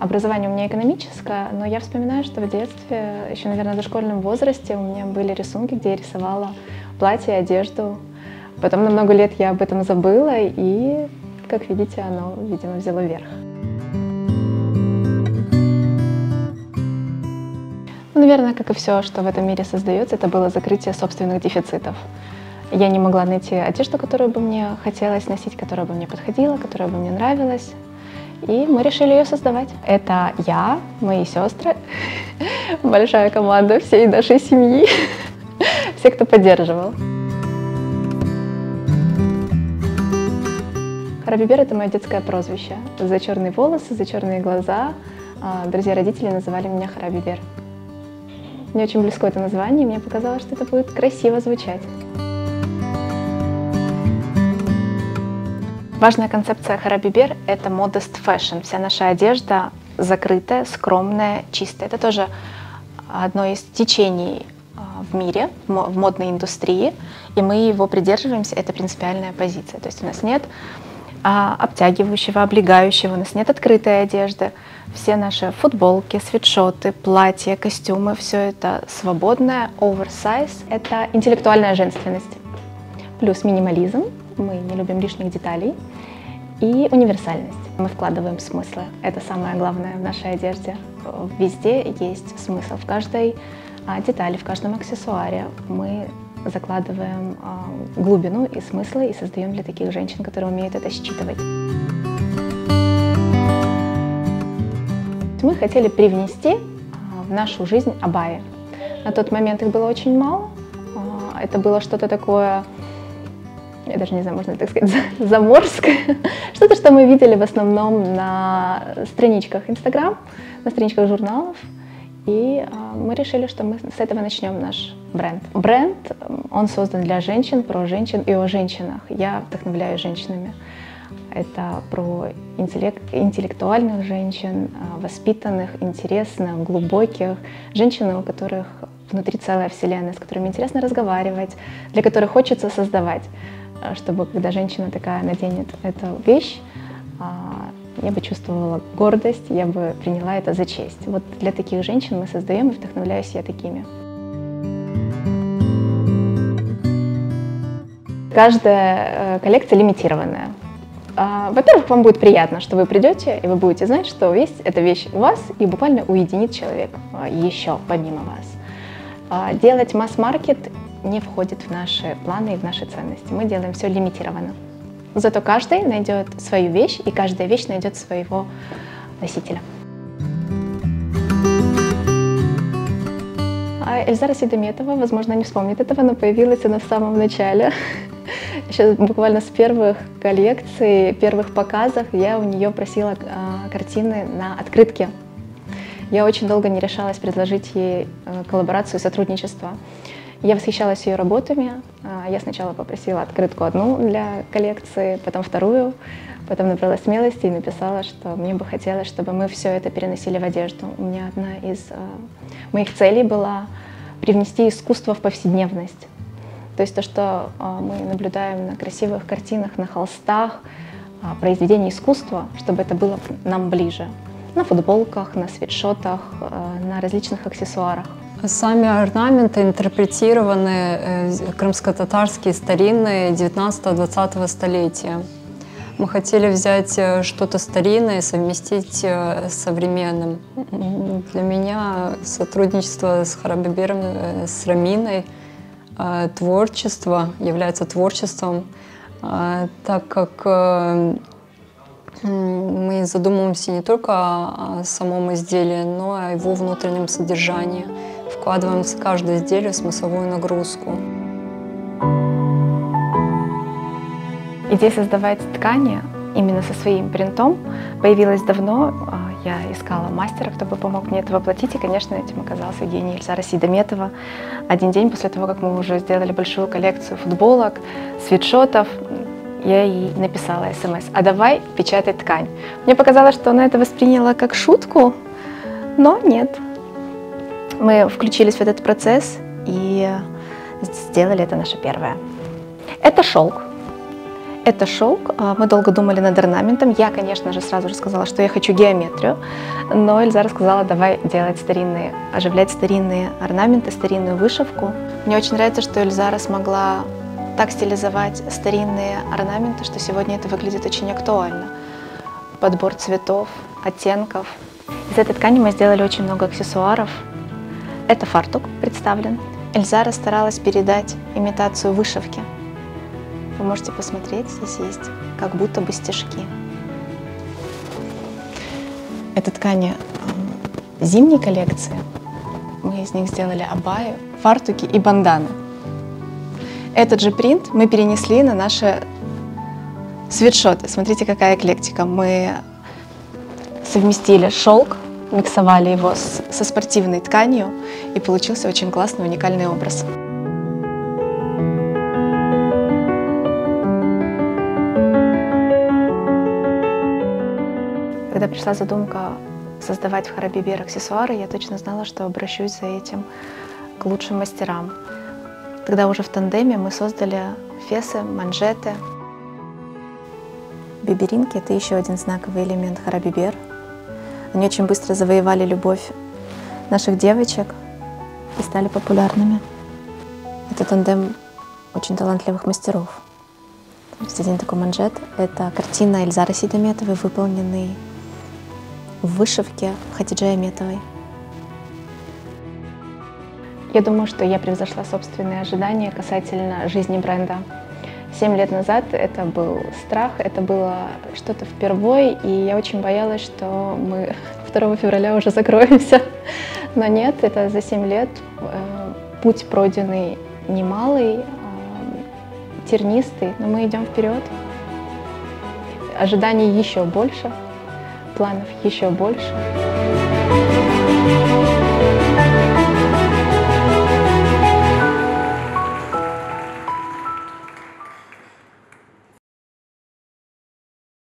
Образование у меня экономическое, но я вспоминаю, что в детстве, еще, наверное, в дошкольном возрасте у меня были рисунки, где я рисовала платье, одежду. Потом на много лет я об этом забыла, и, как видите, оно, видимо, взяло верх. Наверное, как и все, что в этом мире создается, это было закрытие собственных дефицитов. Я не могла найти одежду, которую бы мне хотелось носить, которая бы мне подходила, которая бы мне нравилась. И мы решили ее создавать. Это я, мои сестры, большая команда всей нашей семьи, все, кто поддерживал. Харабибер — это мое детское прозвище. За черные волосы, за черные глаза друзья-родители называли меня Харабибер. Мне очень близко это название, и мне показалось, что это будет красиво звучать. Важная концепция Харабибер — это modest fashion. Вся наша одежда закрытая, скромная, чистая. Это тоже одно из течений в мире, в модной индустрии, и мы его придерживаемся. Это принципиальная позиция. То есть у нас нет обтягивающего, облегающего, у нас нет открытой одежды. Все наши футболки, свитшоты, платья, костюмы — все это свободное, оверсайз. Это интеллектуальная женственность. Плюс минимализм, мы не любим лишних деталей. И универсальность. Мы вкладываем смыслы. Это самое главное в нашей одежде. Везде есть смысл. В каждой детали, в каждом аксессуаре мы закладываем глубину и смыслы и создаем для таких женщин, которые умеют это считывать. Мы хотели привнести в нашу жизнь абайи. На тот момент их было очень мало. Это было что-то такое, я даже не знаю, можно так сказать, заморское. Что-то, что мы видели в основном на страничках Instagram, на страничках журналов. И мы решили, что мы с этого начнем наш бренд. Бренд, он создан для женщин, про женщин и о женщинах. Я вдохновляюсь женщинами. Это про интеллектуальных женщин, воспитанных, интересных, глубоких. Женщин, у которых внутри целая вселенная, с которыми интересно разговаривать, для которых хочется создавать. Чтобы, когда женщина такая наденет эту вещь, я бы чувствовала гордость, я бы приняла это за честь. Вот для таких женщин мы создаем, и вдохновляюсь я такими. Каждая коллекция лимитированная. Во-первых, вам будет приятно, что вы придете, и вы будете знать, что эта вещь у вас и буквально уединит человека еще помимо вас. Делать масс-маркет не входит в наши планы и в наши ценности. Мы делаем все лимитированно. Зато каждый найдет свою вещь, и каждая вещь найдет своего носителя. Эльзара Сейдаметова, возможно, не вспомнит этого, но появилась она в самом начале. Еще буквально с первых коллекций, первых показов я у нее просила картины на открытке. Я очень долго не решалась предложить ей коллаборацию и сотрудничество. Я восхищалась ее работами. Я сначала попросила открытку одну для коллекции, потом вторую, потом набрала смелости и написала, что мне бы хотелось, чтобы мы все это переносили в одежду. У меня одна из моих целей была привнести искусство в повседневность. То есть то, что мы наблюдаем на красивых картинах, на холстах, произведения искусства, чтобы это было нам ближе. На футболках, на свитшотах, на различных аксессуарах. Сами орнаменты интерпретированы крымско-татарские, старинные 19-20 столетия. Мы хотели взять что-то старинное и совместить с современным. Для меня сотрудничество с Харабибером, с Раминой, творчество является творчеством, так как мы задумываемся не только о самом изделии, но и о его внутреннем содержании. Вкладываем в каждое изделие смысловую нагрузку. Идея создавать ткани именно со своим принтом появилась давно. Я искала мастера, кто бы помог мне это воплотить, и, конечно, этим оказался гений Эльзара Сейдаметова. Один день после того, как мы уже сделали большую коллекцию футболок, свитшотов, я ей написала смс: «А давай печатай ткань». Мне показалось, что она это восприняла как шутку, но нет. Мы включились в этот процесс и сделали это наше первое. Это шелк. Это шелк. Мы долго думали над орнаментом. Я, конечно же, сразу же сказала, что я хочу геометрию, но Эльзара сказала, давай делать старинные, оживлять старинные орнаменты, старинную вышивку. Мне очень нравится, что Эльзара смогла так стилизовать старинные орнаменты, что сегодня это выглядит очень актуально. Подбор цветов, оттенков. Из этой ткани мы сделали очень много аксессуаров. Это фартук представлен. Эльзара старалась передать имитацию вышивки. Вы можете посмотреть, здесь есть как будто бы стежки. Это ткани зимней коллекции. Мы из них сделали абайю, фартуки и банданы. Этот же принт мы перенесли на наши свитшоты. Смотрите, какая эклектика. Мы совместили шелк, миксовали его со спортивной тканью, и получился очень классный, уникальный образ. Когда пришла задумка создавать в Харабибер аксессуары, я точно знала, что обращусь за этим к лучшим мастерам. Тогда уже в тандеме мы создали фесы, манжеты. Биберинки — это еще один знаковый элемент Харабибер. Они очень быстро завоевали любовь наших девочек и стали популярными. Это тандем очень талантливых мастеров. Есть один такой манжет. Это картина Эльзары Сейдаметовой, выполненный в вышивке Хатиджи Аметовой. Я думаю, что я превзошла собственные ожидания касательно жизни бренда. 7 лет назад это был страх, это было что-то впервой, и я очень боялась, что мы 2 февраля уже закроемся. Но нет, это за 7 лет путь пройденный немалый, тернистый, но мы идем вперед. Ожиданий еще больше, планов еще больше.